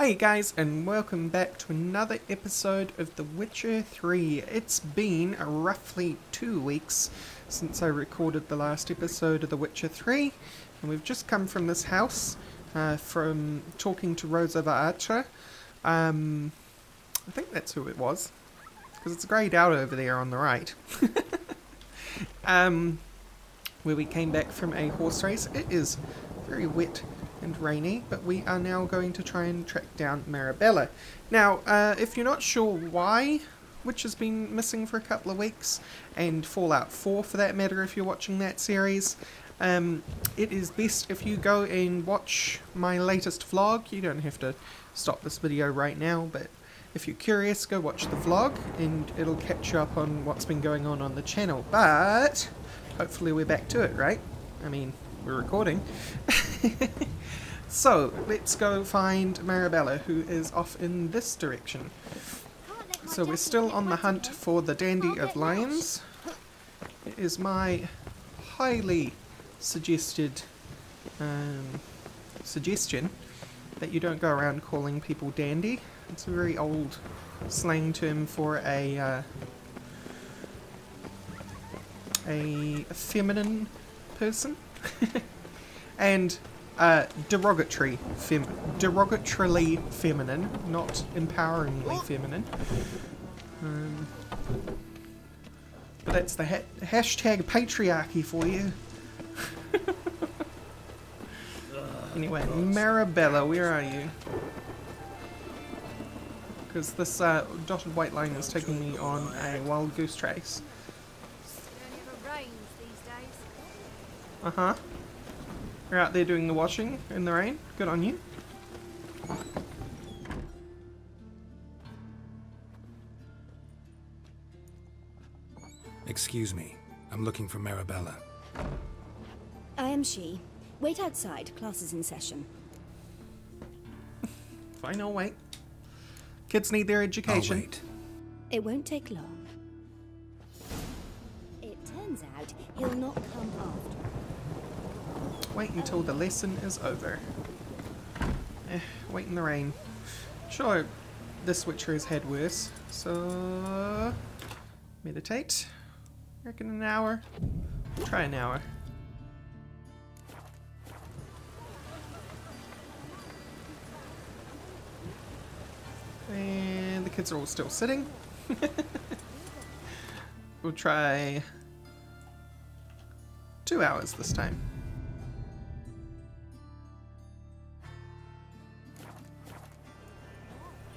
Hey guys, and welcome back to another episode of The Witcher 3. It's been roughly 2 weeks since I recorded the last episode of The Witcher 3, and we've just come from this house, from talking to Rosa Archer. I think that's who it was, because it's greyed out over there on the right. Where we came back from a horse race. It is very wet and rainy, but we are now going to try and track down Marabella. Now, if you're not sure why Witch has been missing for a couple of weeks, and Fallout 4 for that matter if you're watching that series, it is best if you go and watch my latest vlog. You don't have to stop this video right now, but if you're curious, go watch the vlog and it'll catch you up on what's been going on the channel. But hopefully we're back to it, right? I mean, we're recording. So, let's go find Marabella, who is off in this direction. So we're still on the hunt for the Dandy of Lions. It is my highly suggested suggestion that you don't go around calling people dandy. It's a very old slang term for a feminine person. And derogatorily feminine, not empoweringly feminine. But that's the hashtag patriarchy for you. Anyway, Marabella, where are you? Because this dotted white line is taking me on a wild goose chase. Uh-huh. You're out there doing the washing in the rain. Good on you. Excuse me. I'm looking for Marabella. I am she. Wait outside. Class is in session. Fine, I'll wait. Kids need their education. I'll wait. It won't take long. It turns out he'll not come after. Wait until the lesson is over. Wait in the rain. Sure, this Witcher has had worse. So, meditate. Reckon an hour. Try an hour. And the kids are all still sitting. We'll try 2 hours this time.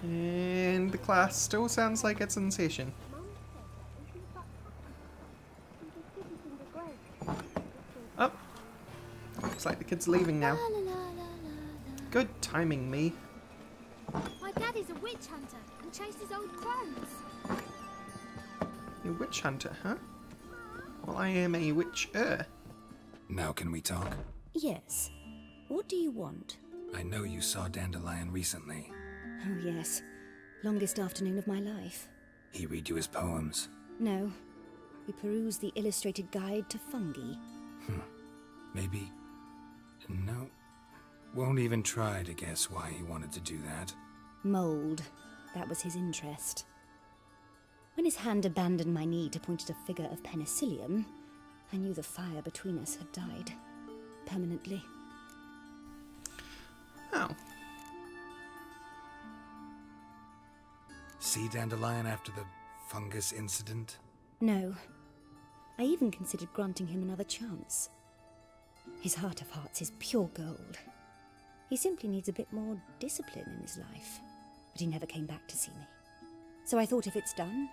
And the class still sounds like it's in session. Oh, looks like the kid's leaving now. Good timing, me. My daddy's a witch hunter and chases old crones. A witch hunter, huh? Well, I am a witcher. Now can we talk? Yes. What do you want? I know you saw Dandelion recently. Oh, yes. Longest afternoon of my life. He read you his poems. No. We perused the illustrated guide to fungi. Maybe. No. Won't even try to guess why he wanted to do that. Mold. That was his interest. When his hand abandoned my knee to point at a figure of penicillium, I knew the fire between us had died. Permanently. Oh. See Dandelion after the fungus incident? No. I even considered granting him another chance. His heart of hearts is pure gold. He simply needs a bit more discipline in his life. But he never came back to see me. So I thought if it's done,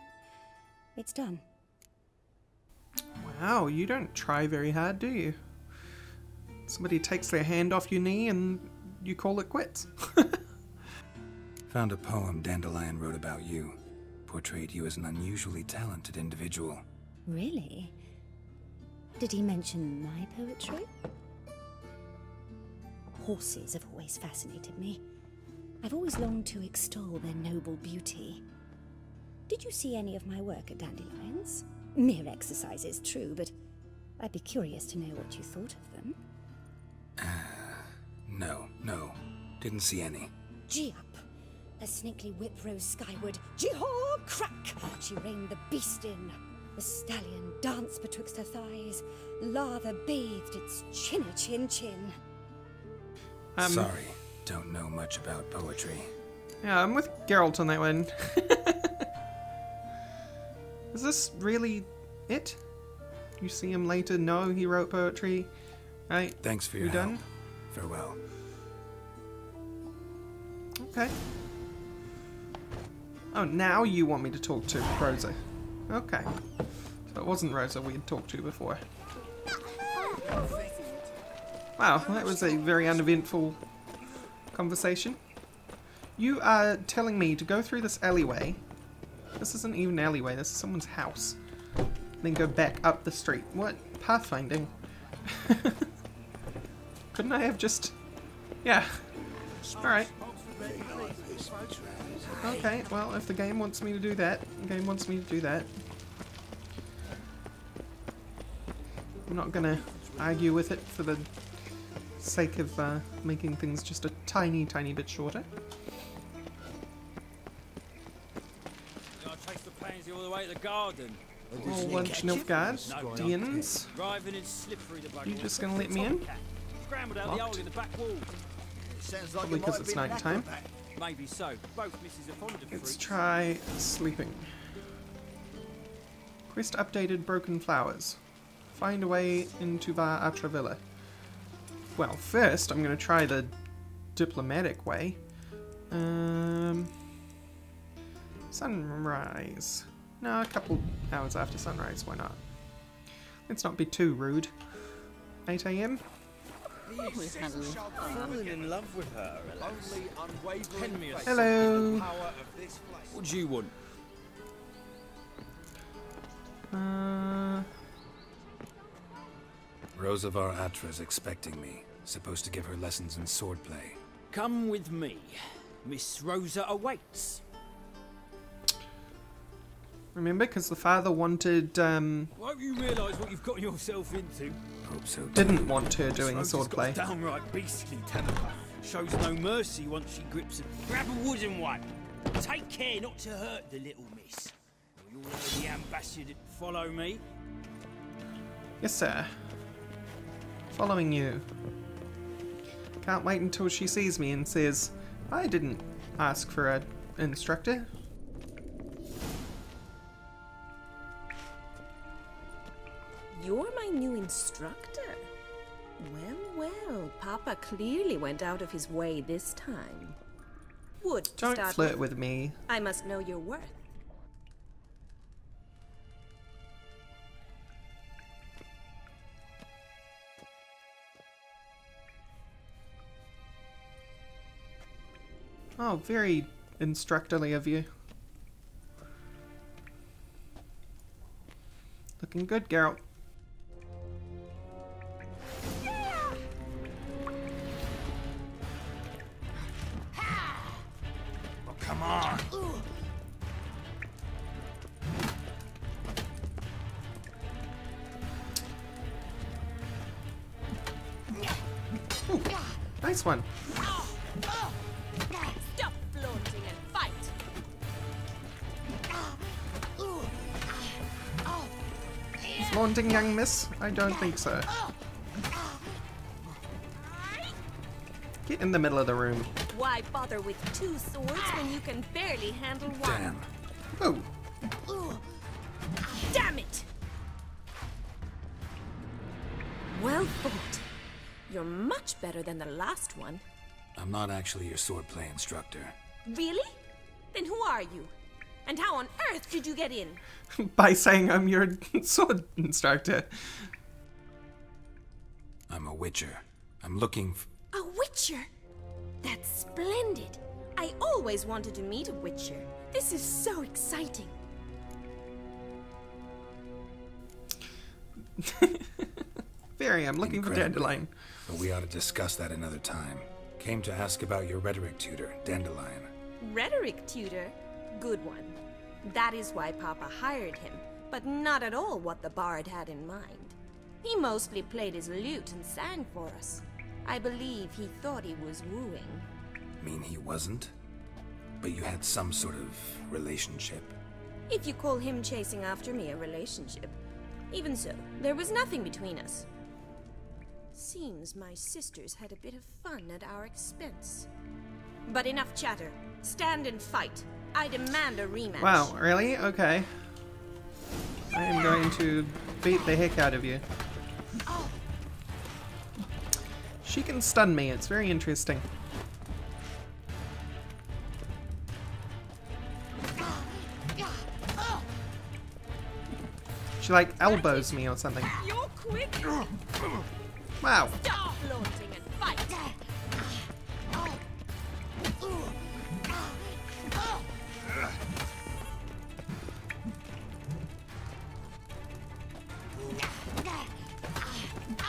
it's done. Wow, you don't try very hard, do you? Somebody takes their hand off your knee and you call it quits. Found a poem Dandelion wrote about you. Portrayed you as an unusually talented individual. Really? Did he mention my poetry? Horses have always fascinated me. I've always longed to extol their noble beauty. Did you see any of my work at Dandelions? Mere exercises, true, but I'd be curious to know what you thought of them. No. Didn't see any. Gee up. Her snaky whip rose skyward. Jee-haw! Crack! She reined the beast in. The stallion danced betwixt her thighs. Lava bathed its chin-a-chin-chin. Sorry, don't know much about poetry. Yeah, I'm with Geralt on that one. Is this really it? You see him later? No, he wrote poetry. Right. Thanks for your You help. done? Farewell. Okay. Oh, now you want me to talk to Rosa. Okay. So it wasn't Rosa we had talked to before. Wow, that was a very uneventful conversation. You are telling me to go through this alleyway. This isn't even an alleyway, this is someone's house. Then go back up the street. What? Pathfinding. Couldn't I have just... Yeah. Alright. Okay, well, if the game wants me to do that, the game wants me to do that. I'm not gonna argue with it for the sake of making things just a tiny, tiny bit shorter. I traced the pansy all the way to the garden. All lunch Nilfgaard, Dians. Driving and slippery the bugger. You just gonna let me in? Scrambled out the hole in the back wall. Probably because it's night time. Maybe so. Both misses are fond of Let's fruit. try sleeping. Quest updated Broken Flowers. Find a way into Bar Atravilla. Well, first I'm going to try the diplomatic way. Sunrise. No, a couple hours after sunrise, why not? Let's not be too rude. 8 AM? Falling in love with her. Hello! What do you want? Rosavar Atra's expecting me. Supposed to give her lessons in swordplay. Come with me. Miss Rosa awaits. Remember, because the father wanted, Won't you realise what you've got yourself into? Hope so too. didn't want her doing Rosa's swordplay. got a downright beastly temper. Shows no mercy once she grips it. Grab a wooden one. Take care not to hurt the little miss. You'll hear the ambassador follow me. Yes, sir. Following you. Can't wait until she sees me and says, I didn't ask for an instructor. You're my new instructor? Well, well, Papa clearly went out of his way this time. Would to Don't start flirt with me. I must know your worth. Oh, very instructorly of you. Looking good, Geralt. Oh, come on! Ooh, nice one. Stop flaunting and fight! Flaunting young miss? I don't think so. Get in the middle of the room. Why bother with two swords when you can barely handle one? Damn. Oh, Damn it! Well fought. You're much better than the last one. I'm not actually your swordplay instructor. Really? Then who are you? And how on earth did you get in? by saying I'm your sword instructor. I'm a witcher. I'm looking A witcher? That's splendid. I always wanted to meet a witcher. This is so exciting. Very, I'm looking for Incredible. Dandelion. But we ought to discuss that another time. Came to ask about your rhetoric tutor, Dandelion. Rhetoric tutor? Good one. That is why Papa hired him, but not at all what the bard had in mind. He mostly played his lute and sang for us. I believe he thought he was wooing. Mean he wasn't? but you had some sort of relationship. If you call him chasing after me a relationship. Even so, there was nothing between us. Seems my sisters had a bit of fun at our expense. But enough chatter. Stand and fight. I demand a rematch. Wow, really? Okay. I am going to beat the heck out of you. She can stun me, it's very interesting. She like elbows me or something. You're quick. Wow. Stop flaunting and fight.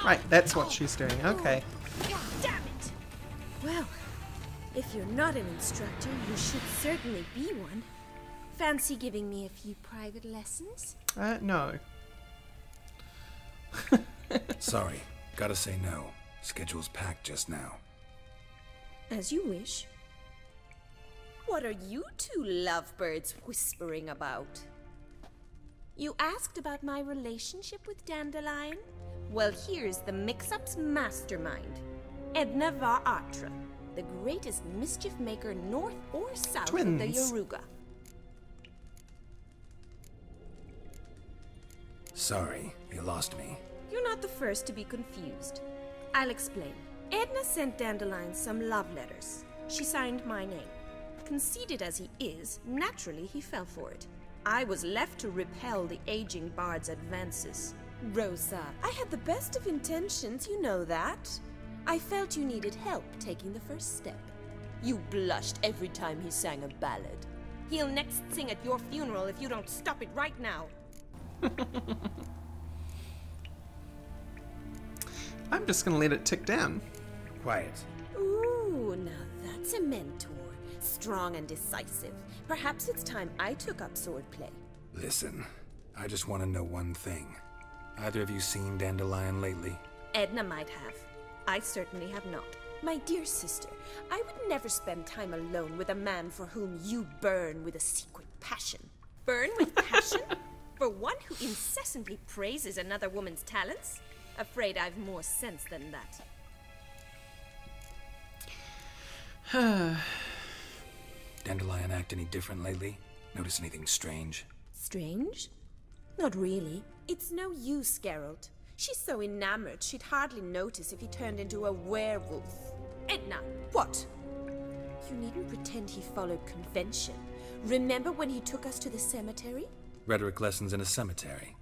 Right, that's what she's doing. Okay. Damn it! Well, if you're not an instructor, you should certainly be one. Fancy giving me a few private lessons? No. Sorry, gotta say no. Schedule's packed just now. As you wish. What are you two lovebirds whispering about? You asked about my relationship with Dandelion? Well, here's the mix-up's mastermind. Edna Varatra, the greatest mischief maker north or south of the Twins. Yoruga. Sorry, you lost me. You're not the first to be confused. I'll explain. Edna sent Dandelion some love letters. She signed my name. Conceited as he is, naturally he fell for it. I was left to repel the aging bard's advances. Rosa, I had the best of intentions, you know that. I felt you needed help taking the first step. You blushed every time he sang a ballad. He'll next sing at your funeral if you don't stop it right now. I'm just gonna let it tick down. Quiet. Ooh, now that's a mentor. Strong and decisive. Perhaps it's time I took up swordplay. Listen, I just want to know one thing. Either of you seen Dandelion lately? Edna might have. I certainly have not. My dear sister, I would never spend time alone with a man for whom you burn with a secret passion. Burn with passion? For one who incessantly praises another woman's talents? Afraid I've more sense than that. Dandelion act any different lately? Notice anything strange? Strange? Not really. It's no use, Geralt. She's so enamored she'd hardly notice if he turned into a werewolf. Edna, what? You needn't pretend he followed convention. Remember when he took us to the cemetery? Rhetoric lessons in a cemetery.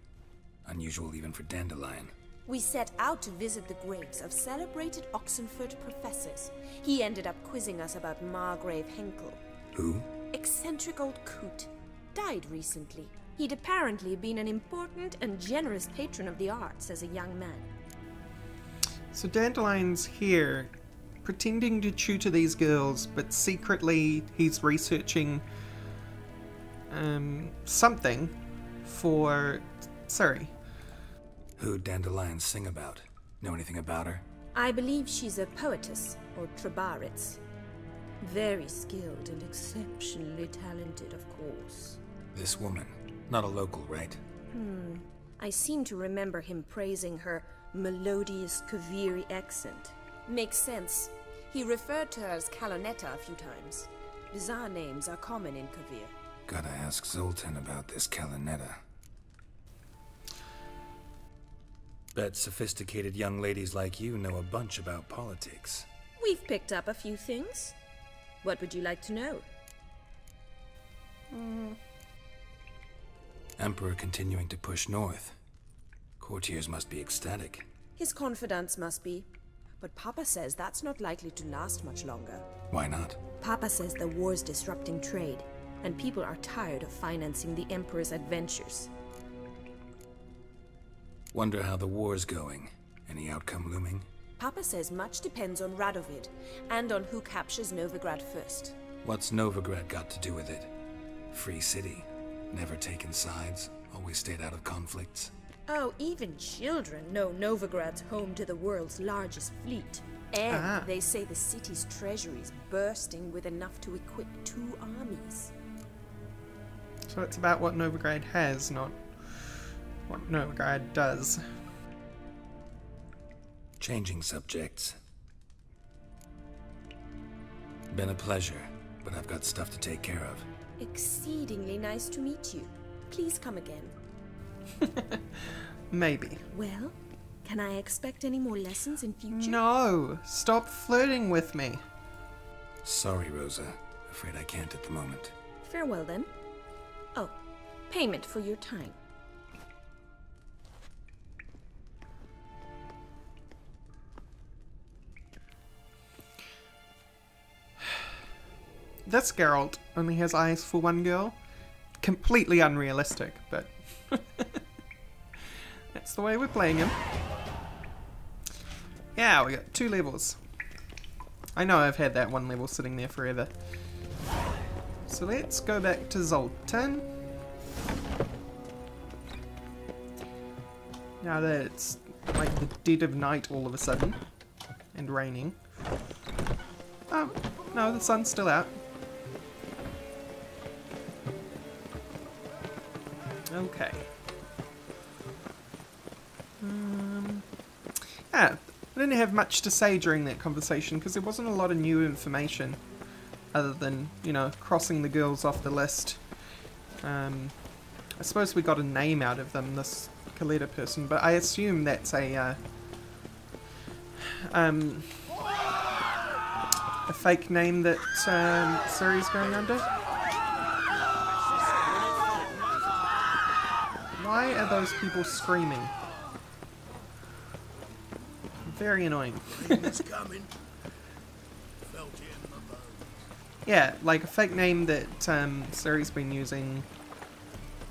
Unusual even for Dandelion. We set out to visit the graves of celebrated Oxenford professors. He ended up quizzing us about Margrave Henkel. Who? Eccentric old coot. Died recently. He'd apparently been an important and generous patron of the arts as a young man. So Dandelion's here, pretending to tutor these girls, but secretly he's researching something for Surrey. Who'd Dandelion sing about? Know anything about her? I believe she's a poetess, or trabaritz. Very skilled and exceptionally talented, of course. This woman. Not a local, right? I seem to remember him praising her melodious Kaviri accent. Makes sense. He referred to her as Calonetta a few times. Bizarre names are common in Kavir. Gotta ask Zoltan about this Calonetta. Bet sophisticated young ladies like you know a bunch about politics. We've picked up a few things. What would you like to know? Emperor continuing to push north. Courtiers must be ecstatic. His confidants must be. But Papa says that's not likely to last much longer. Why not? Papa says the war's disrupting trade, and people are tired of financing the Emperor's adventures. Wonder how the war's going. Any outcome looming? Papa says much depends on Radovid, and on who captures Novigrad first. What's Novigrad got to do with it? Free city. Never taken sides. Always stayed out of conflicts. Oh, even children know Novigrad's home to the world's largest fleet. And they say the city's treasury is bursting with enough to equip 2 armies. So it's about what Novigrad has, not what Novigrad does. Changing subjects. Been a pleasure, but I've got stuff to take care of. Exceedingly nice to meet you. Please come again. Maybe. Well, can I expect any more lessons in future? No! Stop flirting with me. Sorry, Rosa. Afraid I can't at the moment. Farewell then. Oh, payment for your time. This Geralt only has eyes for one girl. Completely unrealistic, but that's the way we're playing him. Yeah, we got 2 levels. I know I've had that 1 level sitting there forever. So let's go back to Zoltan. Now that it's like the dead of night all of a sudden. And raining. Oh, no, the sun's still out. Okay. Yeah, I didn't have much to say during that conversation because there wasn't a lot of new information other than, you know, crossing the girls off the list. I suppose we got a name out of them, this Kaleda person, but I assume that's a fake name that Ciri's going under. Why are those people screaming? Very annoying. Yeah, like a fake name that Ciri's been using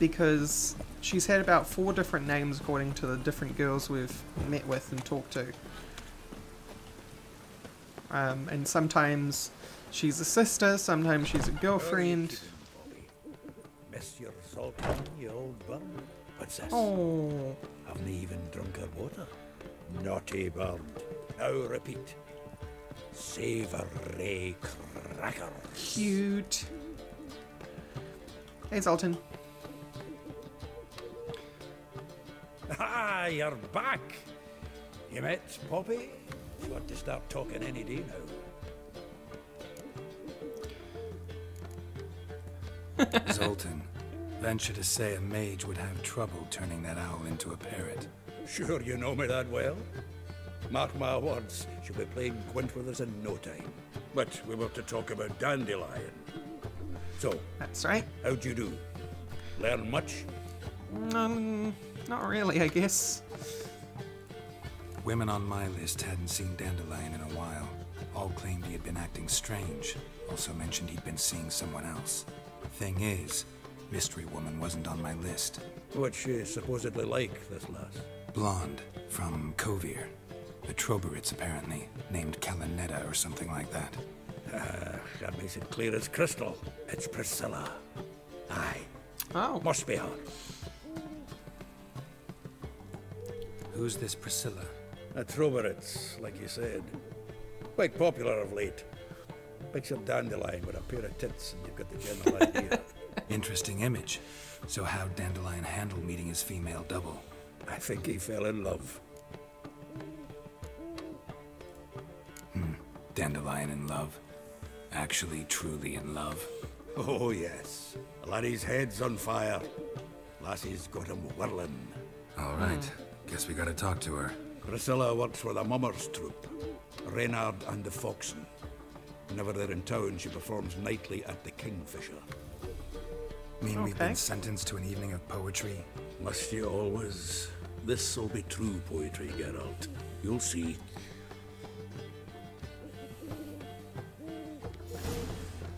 because she's had about 4 different names according to the different girls we've met with and talked to. And sometimes she's a sister, sometimes she's a girlfriend. Monsieur Zoltan, you old bum. What's this? Oh. Haven't even drunk her water. Naughty bird. Now repeat. Savoury crackers. Cute. Hey, Zoltan. Ah, you're back. You met Poppy? You want to start talking any day now. Zoltan, venture to say a mage would have trouble turning that owl into a parrot. Sure you know me that well. Mark my words, she'll be playing Gwent with us in no time. But we were to talk about Dandelion. So, That's right. how'd you do? Learn much? Not really, I guess. Women on my list hadn't seen Dandelion in a while. All claimed he had been acting strange. Also mentioned he'd been seeing someone else. Thing is, Mystery Woman wasn't on my list. What's she supposedly like, this lass? Blonde, from Kovir. The Troberits, apparently, named Kalanetta or something like that. That makes it clear as crystal. It's Priscilla. Aye. Oh. Must be her. Who's this Priscilla? A Troberits, like you said. Quite popular of late. Picture Dandelion with a pair of tits and you've got the general idea. Interesting image. So how'd Dandelion handle meeting his female double? I think he fell in love. Dandelion in love. Actually, truly in love. Oh, yes. The laddie's head's on fire. Lassie's got him whirling. All right. Guess we gotta talk to her. Priscilla works for the Mummers troupe. Reynard and the Foxen. Whenever they're in town, she performs nightly at the Kingfisher. Mean we've Okay. been sentenced to an evening of poetry? Must you always? This'll be true poetry, Geralt. You'll see.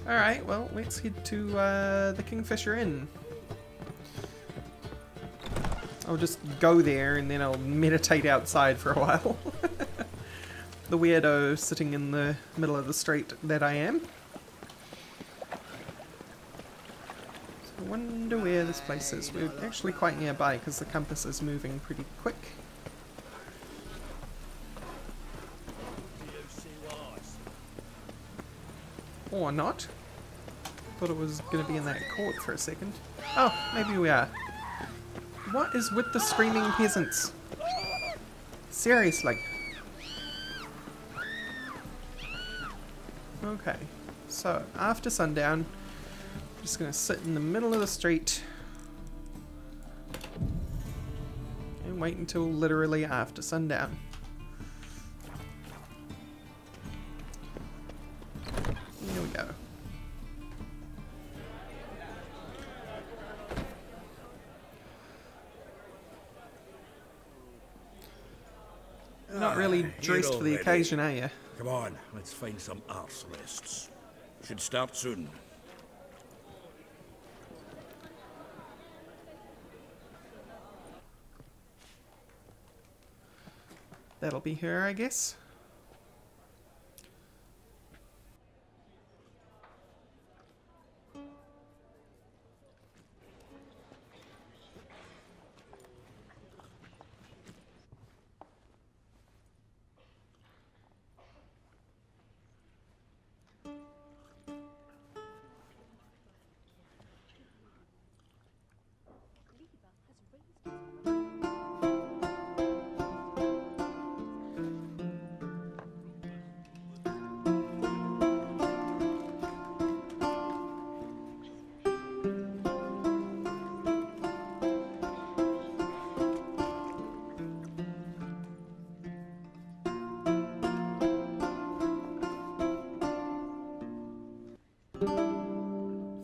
Alright, well, let's head to the Kingfisher Inn. I'll just go there and then I'll meditate outside for a while. The weirdo sitting in the middle of the street that I am. So I wonder where this place is. We're actually quite nearby because the compass is moving pretty quick. Or not. Thought it was going to be in that court for a second. Oh, maybe we are. What is with the screaming peasants? Seriously. Okay, so after sundown, I'm just going to sit in the middle of the street and wait until literally after sundown. Here we go. Not really dressed for the already. occasion, are you? Come on, let's find some arse rests. Should start soon. That'll be her, I guess.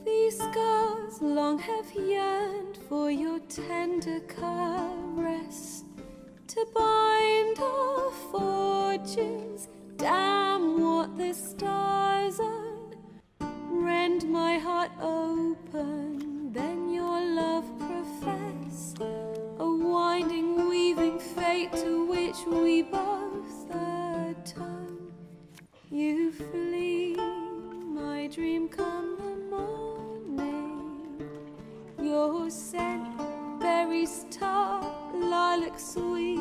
These scars long have yearned for your tender caress, to bind our fortunes. Damn what the stars own. Rend my heart open, then your love profess, a winding, weaving fate to which we both atone. You flee, my dream come the morning. Your scent, berries tart, lilac sweet.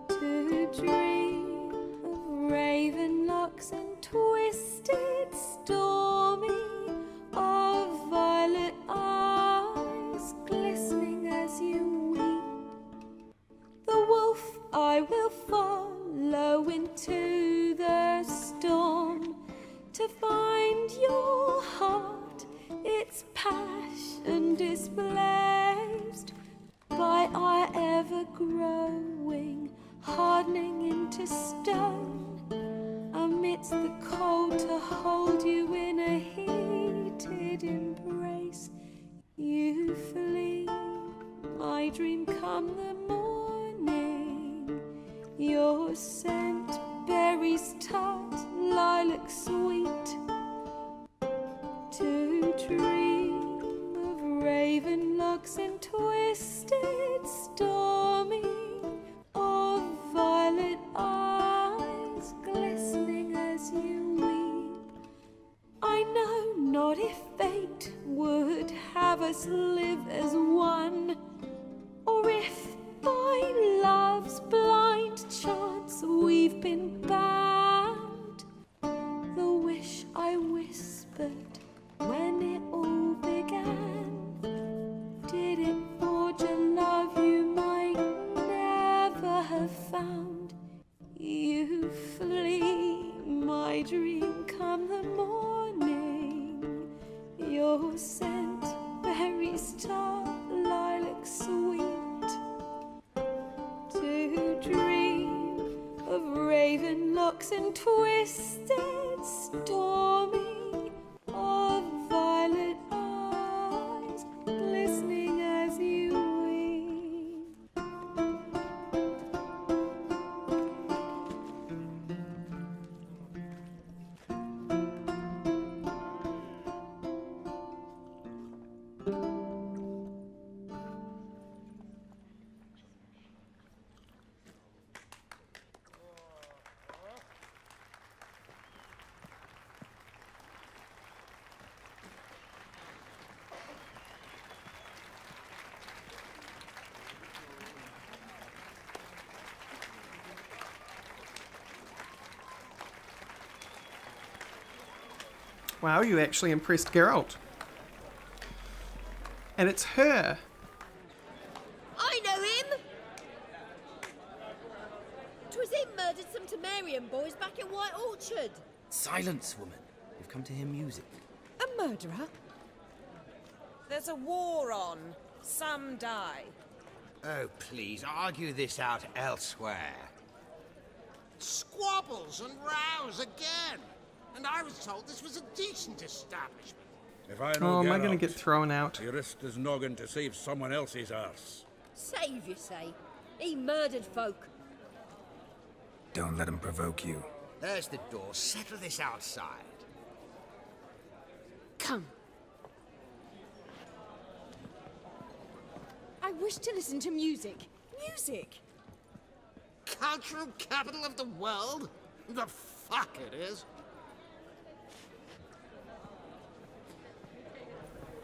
To dream of raven locks and twisted, stormy, of violet eyes glistening as you weep. The wolf I will follow into the storm, to find your heart, its passion displaced by our ever-growing, hardening into stone, amidst the cold to hold you in a heated embrace. You flee, my dream come the morning. Your scent, berries tart, lilac sweet. To dream of raven locks and twisted, stormy, of violet eyes glistening as you weep. I know not if fate would have us live as one, or if by love's blind chance we've been bound. The wish I whispered when it all began, did it forge a love you might never have found? You flee, my dream come the morning. Your scent, berries tart, lilac sweet. To dream of raven locks and twisted, stormy, of violet eyes glistening as you weep. Wow, you actually impressed Geralt. And it's her. I know him! 'Twas him murdered some Temerian boys back in White Orchard. Silence, woman. We've come to hear music. A murderer? There's a war on. Some die. Oh, please, argue this out elsewhere. Squabbles and rows again. And I was told this was a decent establishment. If I know Oh, am I Geralt, going to get thrown out? he risked his noggin to save someone else's arse. Save, you say? He murdered folk. Don't let him provoke you. There's the door. Settle this outside. Come. I wish to listen to music. Music! Cultural capital of the world? The fuck it is.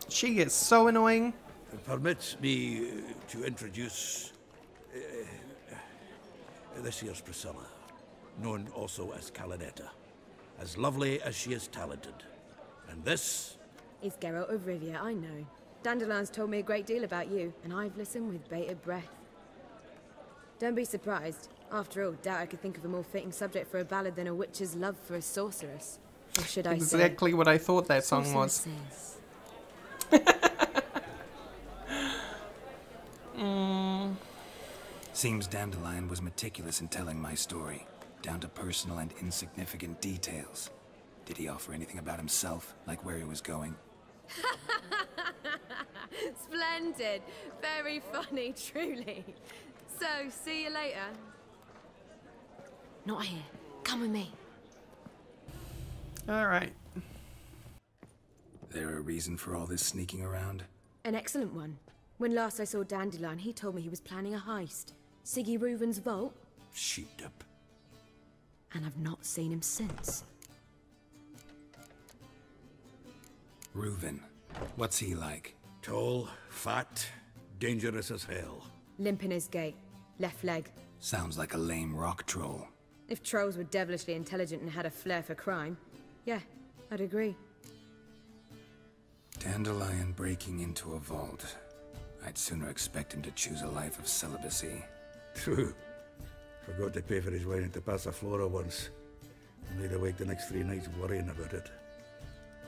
She is so annoying. Permit me to introduce this here's Priscilla, known also as Calinetta. As lovely as she is talented. And this? It's Geralt of Rivia, I know. Dandelion's told me a great deal about you, and I've listened with bated breath. Don't be surprised. After all, doubt I could think of a more fitting subject for a ballad than a witch's love for a sorceress. Or should I say... Exactly what I thought that song was. Sorceresses. Seems Dandelion was meticulous in telling my story, down to personal and insignificant details. Did he offer anything about himself, like where he was going? Splendid. Very funny, truly. So, see you later. Not here. Come with me. Alright. There a reason for all this sneaking around? An excellent one. When last I saw Dandelion, he told me he was planning a heist. Siggy Reuven's vault. Sheeped up. And I've not seen him since. Reuven. What's he like? Tall, fat, dangerous as hell. Limp in his gait. Left leg. Sounds like a lame rock troll. If trolls were devilishly intelligent and had a flair for crime, yeah, I'd agree. Dandelion breaking into a vault. I'd sooner expect him to choose a life of celibacy. True. Forgot to pay for his wine at the Passaflora once. And laid awake the next 3 nights worrying about it.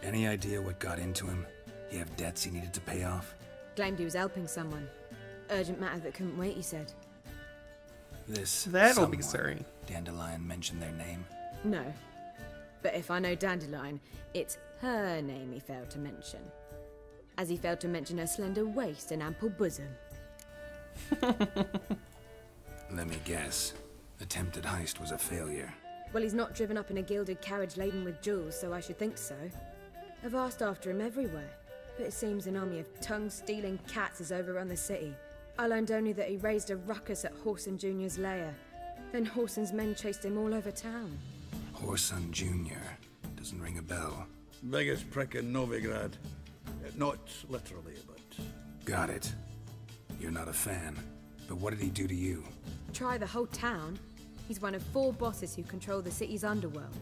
Any idea what got into him? He have debts he needed to pay off? Claimed he was helping someone. Urgent matter that couldn't wait, he said. That'll be sorry. Dandelion mentioned their name? No. But if I know Dandelion, it's her name he failed to mention. As he failed to mention her slender waist and ample bosom. Let me guess. Attempted heist was a failure. Well, he's not driven up in a gilded carriage laden with jewels, so I should think so. I've asked after him everywhere, but it seems an army of tongue-stealing cats has overrun the city. I learned only that he raised a ruckus at Whoreson Jr.'s lair. Then Whoreson's men chased him all over town. Whoreson Jr. Doesn't ring a bell. Biggest prick in Novigrad. Not literally, but... Got it. You're not a fan. But what did he do to you? Try the whole town. He's one of 4 bosses who control the city's underworld.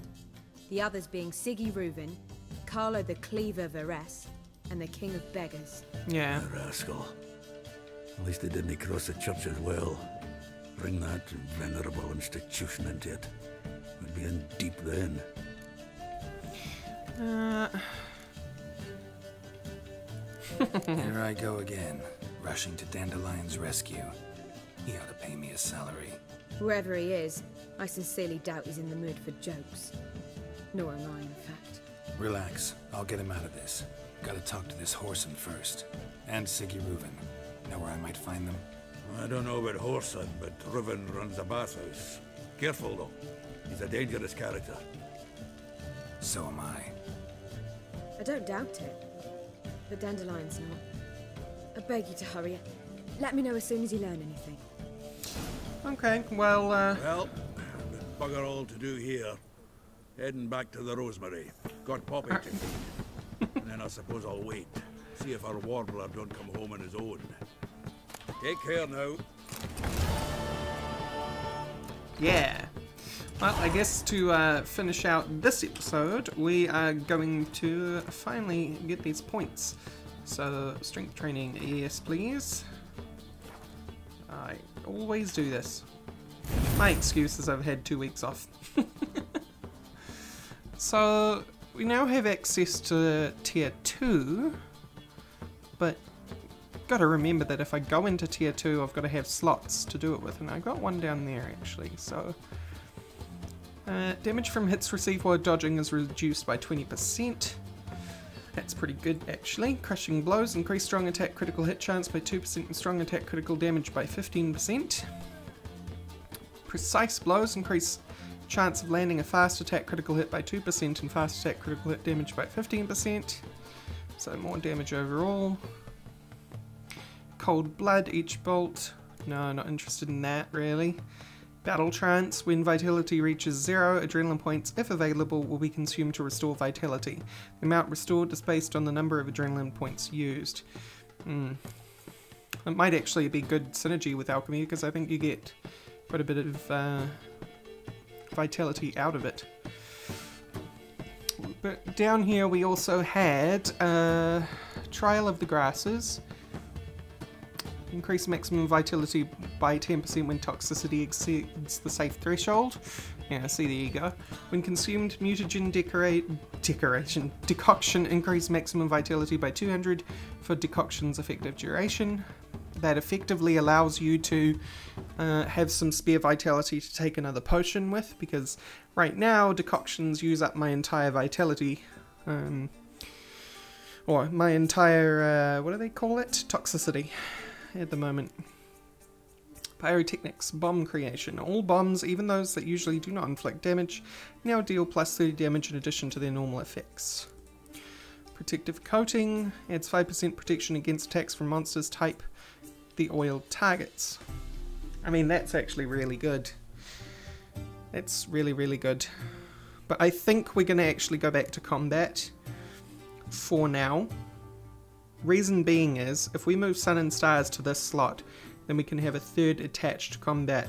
The others being Siggy Reuven, Carlo the Cleaver Varese, and the King of Beggars. Yeah. A rascal. At least they didn't cross the church as well. Bring that venerable institution into it. We'd be in deep then. Here I go again, rushing to Dandelion's rescue. He ought to pay me a salary. Whoever he is, I sincerely doubt he's in the mood for jokes. Nor am I, in fact. Relax, I'll get him out of this. Gotta talk to this Whoreson first. And Siggy Reuven. Know where I might find them? I don't know about Whoreson, but Reuven runs a bathhouse. Careful, though. He's a dangerous character. So am I. I don't doubt it. But Dandelion's not. I beg you to hurry. Let me know as soon as you learn anything. Okay, well, Well, bugger all to do here. Heading back to the Rosemary. Got Poppy to feed. And then I suppose I'll wait. See if our warbler don't come home on his own. Take care now. yeah. Well, I guess to finish out this episode, we are going to finally get these points. So, strength training, yes please. I always do this. My excuse is I've had 2 weeks off. So, we now have access to tier 2, but gotta remember that if I go into tier 2 I've got to have slots to do it with, and I got one down there actually, so damage from hits received while dodging is reduced by 20%. That's pretty good actually. Crushing blows increase strong attack critical hit chance by 2% and strong attack critical damage by 15%. Precise blows increase chance of landing a fast attack critical hit by 2% and fast attack critical hit damage by 15%. So more damage overall. Cold blood, each bolt. No, not interested in that really. Battle trance. When vitality reaches 0, adrenaline points, if available, will be consumed to restore vitality. The amount restored is based on the number of adrenaline points used. It might actually be good synergy with alchemy because I think you get quite a bit of vitality out of it. But down here we also had Trial of the Grasses. Increase maximum vitality by 10% when toxicity exceeds the safe threshold. Yeah, see, there you go. When consumed, mutagen decoction increase maximum vitality by 200 for decoction's effective duration. That effectively allows you to have some spare vitality to take another potion with, because right now decoctions use up my entire vitality, or my entire, what do they call it? Toxicity. At the moment. Pyrotechnics, bomb creation. All bombs, even those that usually do not inflict damage, now deal plus 30 damage in addition to their normal effects. Protective coating adds 5% protection against attacks from monsters type the oiled targets. I mean, that's actually really good. That's really, really good. But I think we're going to actually go back to combat for now. Reason being is, if we move Sun and Stars to this slot, then we can have a third attached combat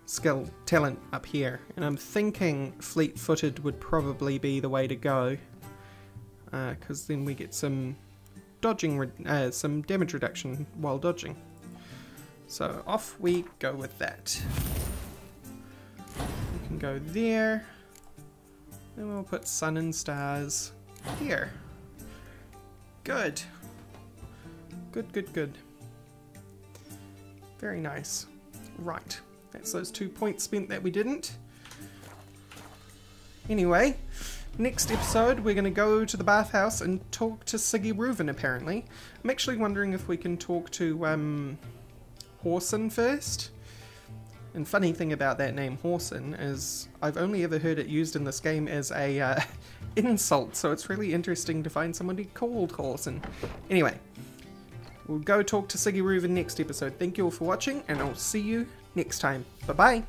skill talent up here. And I'm thinking Fleet-Footed would probably be the way to go, because then we get some dodging, some damage reduction while dodging. So off we go with that. We can go there, then we'll put Sun and Stars here. Good. Good, good, good. Very nice. Right. That's those 2 points spent that we didn't. Anyway, next episode we're going to go to the bathhouse and talk to Siggy Reuven, apparently. I'm actually wondering if we can talk to Horson first. And funny thing about that name, Horson, is I've only ever heard it used in this game as a insult, so it's really interesting to find somebody called Horson. Anyway, we'll go talk to Siggy Reuven next episode. Thank you all for watching, and I'll see you next time. Bye-bye!